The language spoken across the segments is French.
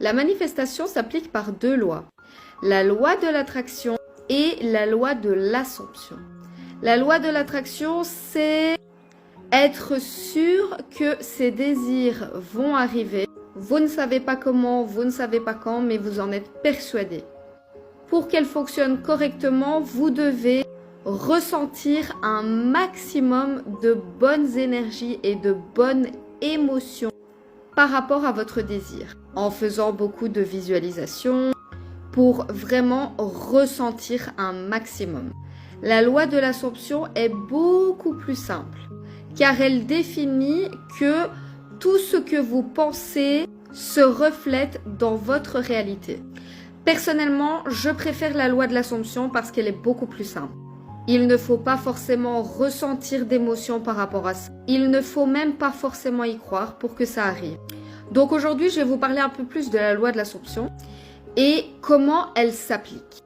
La manifestation s'applique par deux lois. La loi de l'attraction et la loi de l'assomption. La loi de l'attraction, c'est être sûr que ces désirs vont arriver. Vous ne savez pas comment, vous ne savez pas quand, mais vous en êtes persuadé. Pour qu'elle fonctionne correctement, vous devez ressentir un maximum de bonnes énergies et de bonnes émotions par rapport à votre désir, en faisant beaucoup de visualisations pour vraiment ressentir un maximum. La loi de l'assomption est beaucoup plus simple, car elle définit que tout ce que vous pensez se reflète dans votre réalité. Personnellement, je préfère la loi de l'assomption parce qu'elle est beaucoup plus simple. Il ne faut pas forcément ressentir d'émotions par rapport à ça. Il ne faut même pas forcément y croire pour que ça arrive. Donc aujourd'hui, je vais vous parler un peu plus de la loi de l'assomption et comment elle s'applique.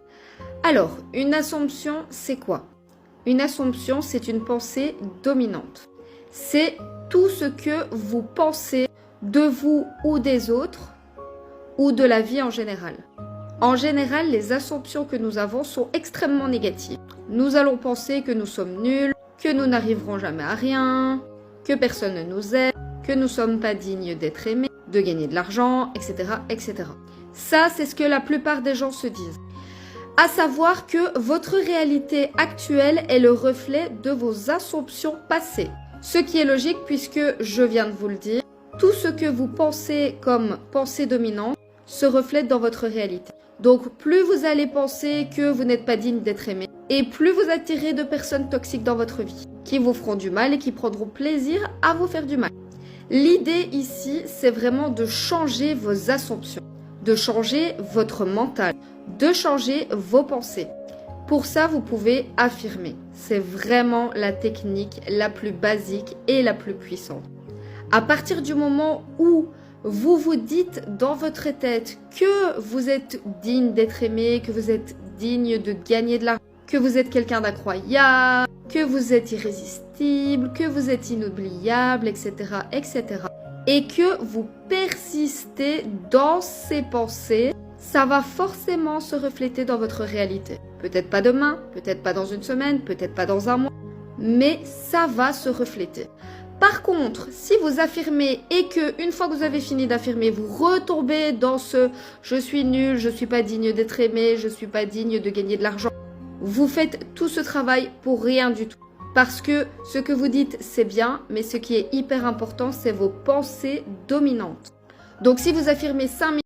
Alors, une assomption, c'est quoi? Une assomption, c'est une pensée dominante. C'est tout ce que vous pensez de vous ou des autres ou de la vie en général. En général, les assumptions que nous avons sont extrêmement négatives. Nous allons penser que nous sommes nuls, que nous n'arriverons jamais à rien, que personne ne nous aime, que nous ne sommes pas dignes d'être aimés, de gagner de l'argent, etc., etc. Ça, c'est ce que la plupart des gens se disent. À savoir que votre réalité actuelle est le reflet de vos assumptions passées. Ce qui est logique puisque, je viens de vous le dire, tout ce que vous pensez comme pensée dominante se reflète dans votre réalité. Donc, plus vous allez penser que vous n'êtes pas digne d'être aimé, et plus vous attirez de personnes toxiques dans votre vie, qui vous feront du mal et qui prendront plaisir à vous faire du mal. L'idée ici, c'est vraiment de changer vos assumptions, de changer votre mental, de changer vos pensées. Pour ça, vous pouvez affirmer. C'est vraiment la technique la plus basique et la plus puissante. À partir du moment où vous vous dites dans votre tête que vous êtes digne d'être aimé, que vous êtes digne de gagner de l'argent, que vous êtes quelqu'un d'incroyable, que vous êtes irrésistible, que vous êtes inoubliable, etc., etc. Et que vous persistez dans ces pensées, ça va forcément se refléter dans votre réalité. Peut-être pas demain, peut-être pas dans une semaine, peut-être pas dans un mois, mais ça va se refléter. Par contre, si vous affirmez et que une fois que vous avez fini d'affirmer, vous retombez dans ce « je suis nul, je suis pas digne d'être aimé, je suis pas digne de gagner de l'argent », vous faites tout ce travail pour rien du tout. Parce que ce que vous dites, c'est bien, mais ce qui est hyper important, c'est vos pensées dominantes. Donc si vous affirmez 5 minutes,